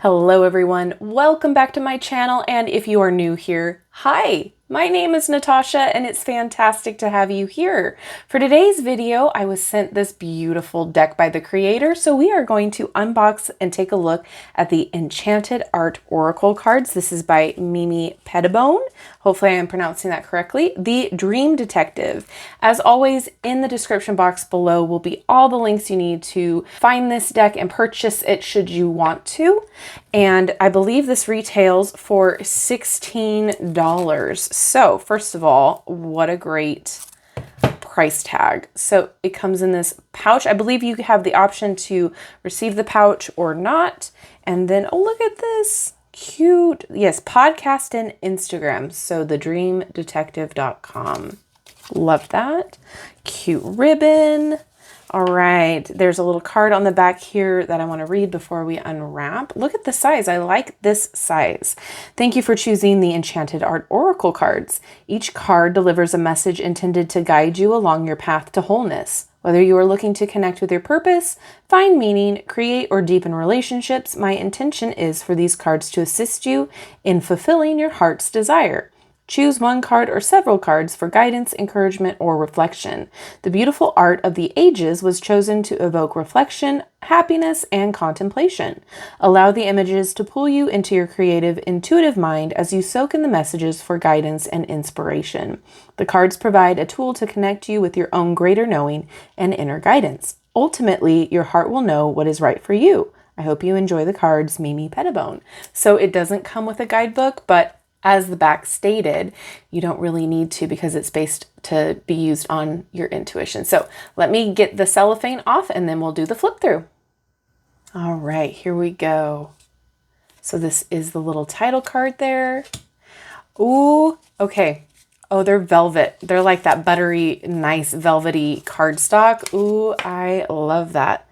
Hello everyone, welcome back to my channel, and if you are new here, hi! My name is Natasha and it's fantastic to have you here. For today's video, I was sent this beautiful deck by the creator, so we are going to unbox and take a look at the Enchanted Art Oracle cards. This is by Mimi Pettibone. Hopefully I am pronouncing that correctly. The Dream Dectective. As always, in the description box below will be all the links you need to find this deck and purchase it should you want to. And I believe this retails for $16. So first of all, what a great price tag. So it comes in this pouch. I believe you have the option to receive the pouch or not. And then, oh, look at this. Cute. Yes, podcast and Instagram. So thedreamdetective.com. Love that. Cute ribbon. All right, there's a little card on the back here that I want to read before we unwrap. Look at the size. I like this size. Thank you for choosing the Enchanted Art Oracle cards. Each card delivers a message intended to guide you along your path to wholeness. Whether you are looking to connect with your purpose, find meaning, create, or deepen relationships, my intention is for these cards to assist you in fulfilling your heart's desire. Choose one card or several cards for guidance, encouragement, or reflection. The beautiful art of the ages was chosen to evoke reflection, happiness, and contemplation. Allow the images to pull you into your creative, intuitive mind as you soak in the messages for guidance and inspiration. The cards provide a tool to connect you with your own greater knowing and inner guidance. Ultimately, your heart will know what is right for you. I hope you enjoy the cards, Mimi Pettibone. So it doesn't come with a guidebook, but as the back stated, you don't really need to because it's based to be used on your intuition. So let me get the cellophane off and then we'll do the flip through. All right, here we go. So this is the little title card there. Ooh, okay. Oh, they're velvet. They're like that buttery, nice velvety cardstock. Ooh, I love that.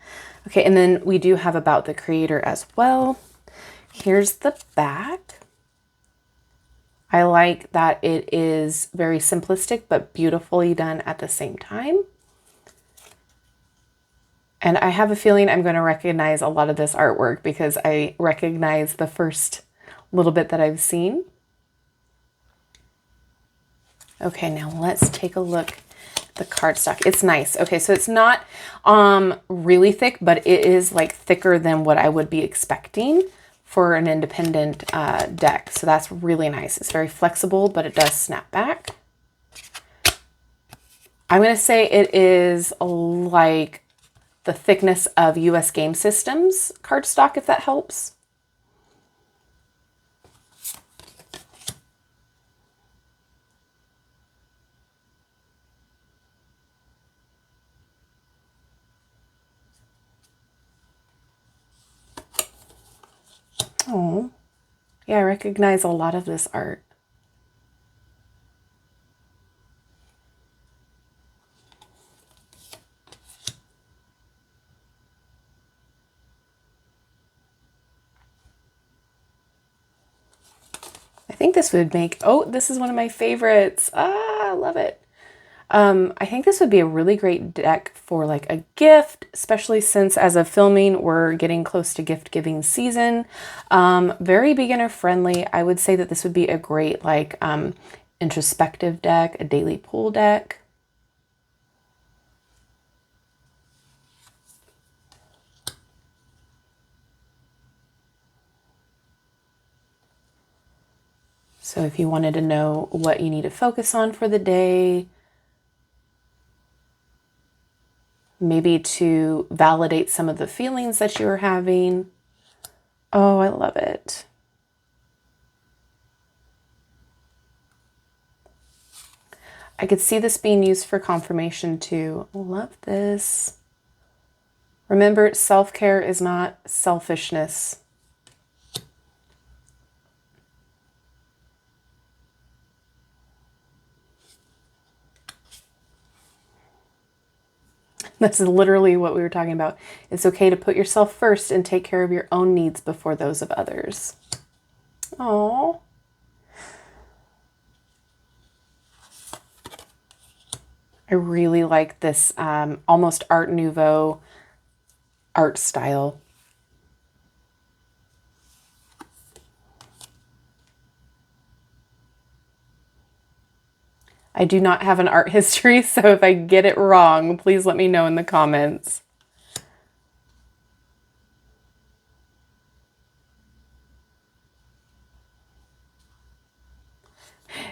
Okay, and then we do have about the creator as well. Here's the back. I like that it is very simplistic, but beautifully done at the same time. And I have a feeling I'm going to recognize a lot of this artwork because I recognize the first little bit that I've seen. Okay, now let's take a look at the cardstock. It's nice. Okay, so it's not really thick, but it is like thicker than what I would be expecting for an independent deck. So that's really nice. It's very flexible, but it does snap back. I'm going to say it is like the thickness of US Game Systems cardstock, if that helps. Oh, yeah, I recognize a lot of this art. I think this would make, oh, this is one of my favorites. Ah, I love it. I think this would be a really great deck for like a gift, especially since as of filming, we're getting close to gift giving season. Very beginner friendly. I would say that this would be a great like introspective deck, a daily pull deck. So if you wanted to know what you need to focus on for the day, maybe to validate some of the feelings that you are having. Oh, I love it. I could see this being used for confirmation too. Love this. Remember, self-care is not selfishness. That's literally what we were talking about. It's okay to put yourself first and take care of your own needs before those of others. Oh. I really like this almost Art Nouveau art style. I do not have an art history, so if I get it wrong, please let me know in the comments.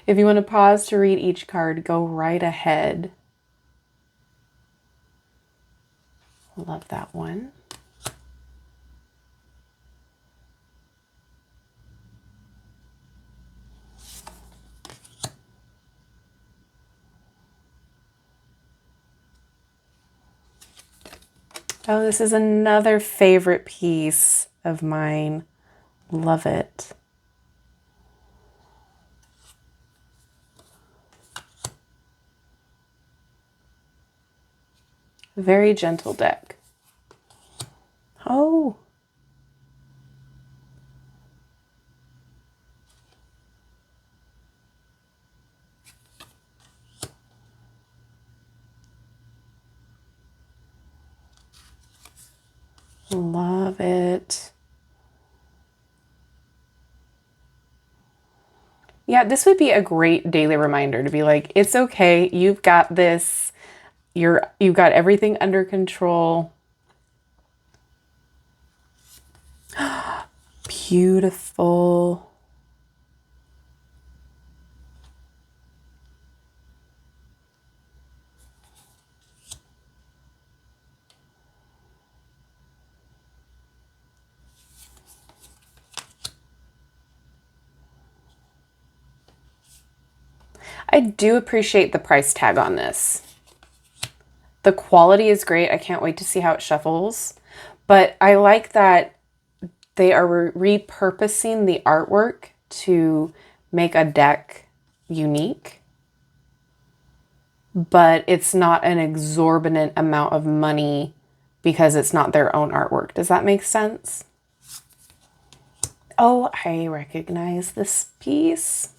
If you want to pause to read each card, go right ahead. Love that one. Oh, this is another favorite piece of mine. Love it. Very gentle deck. Oh. Love it. Yeah, this would be a great daily reminder to be like, it's okay, you've got this. You've got everything under control. Beautiful. I do appreciate the price tag on this. The quality is great. I can't wait to see how it shuffles. But I like that they are repurposing the artwork to make a deck unique. But it's not an exorbitant amount of money because it's not their own artwork. Does that make sense? Oh, I recognize this piece.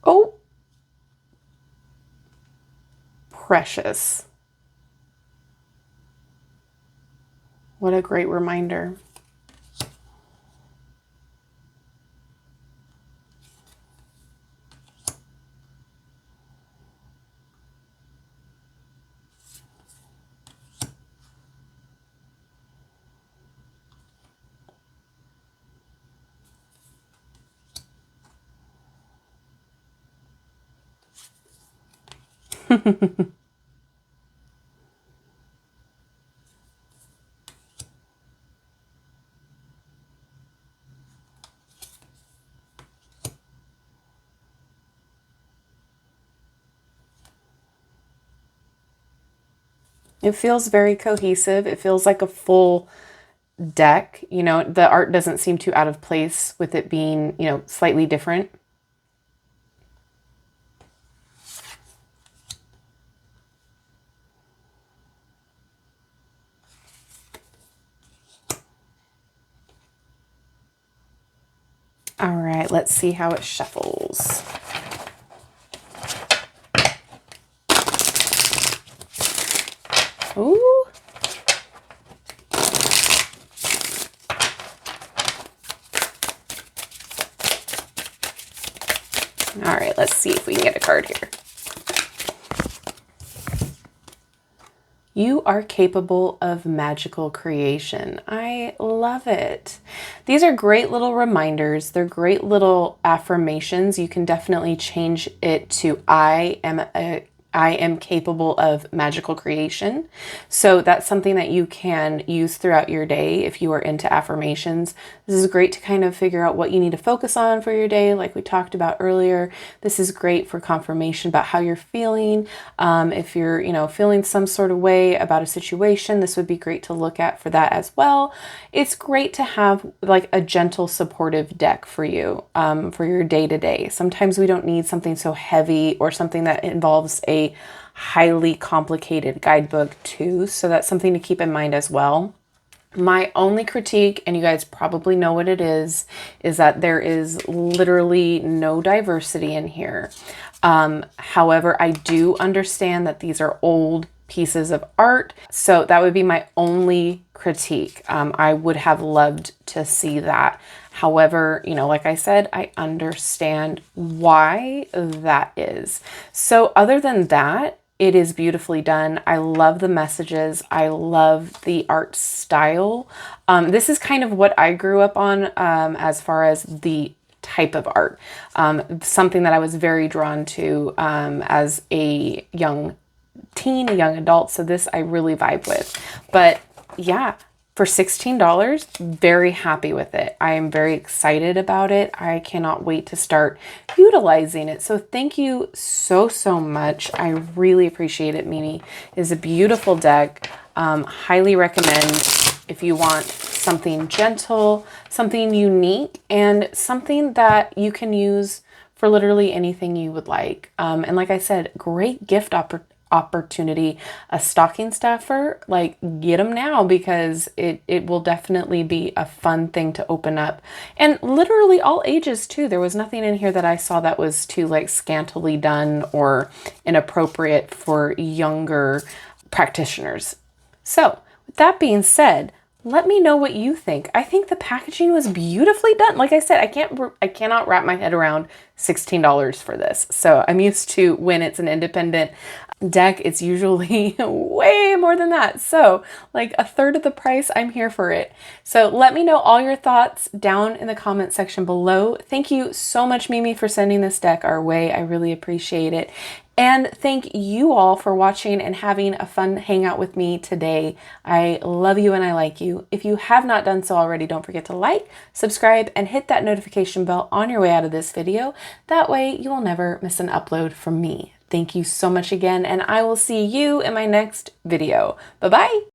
Oh, precious. What a great reminder. It feels very cohesive. It feels like a full deck. You know, the art doesn't seem too out of place with it being, you know, slightly different. All right, let's see how it shuffles. Ooh. All right, let's see if we can get a card here. You are capable of magical creation. I love it. These are great little reminders. They're great little affirmations. You can definitely change it to I am capable of magical creation. So that's something that you can use throughout your day if you are into affirmations. This is great to kind of figure out what you need to focus on for your day, like we talked about earlier. This is great for confirmation about how you're feeling. If you're, you know, feeling some sort of way about a situation, this would be great to look at for that as well. It's great to have like a gentle, supportive deck for you, for your day-to-day. Sometimes we don't need something so heavy or something that involves a highly complicated guidebook too. So that's something to keep in mind as well. My only critique, and you guys probably know what it is that there is literally no diversity in here. However, I do understand that these are old pieces of art. So that would be my only critique. I would have loved to see that. However, you know, like I said, I understand why that is. So other than that, it is beautifully done. I love the messages. I love the art style. This is kind of what I grew up on as far as the type of art. Something that I was very drawn to as a young teen, a young adult. So this I really vibe with. But yeah, for $16, very happy with it. I am very excited about it. I cannot wait to start utilizing it. So thank you so, so much. I really appreciate it, Mimi. It is a beautiful deck. Highly recommend if you want something gentle, something unique, and something that you can use for literally anything you would like. And like I said, great gift opportunity. A stocking stuffer, like get them now, because it will definitely be a fun thing to open up. And literally all ages too. There was nothing in here that I saw that was too like scantily done or inappropriate for younger practitioners. So with that being said, let me know what you think. I think the packaging was beautifully done. Like I said, I cannot wrap my head around $16 for this. So I'm used to when it's an independent deck, it's usually way more than that. So like a third of the price, I'm here for it. So let me know all your thoughts down in the comment section below. Thank you so much, Mimi, for sending this deck our way. I really appreciate it. And thank you all for watching and having a fun hangout with me today. I love you and I like you. If you have not done so already, don't forget to like, subscribe, and hit that notification bell on your way out of this video. That way you will never miss an upload from me. Thank you so much again, and I will see you in my next video. Bye-bye.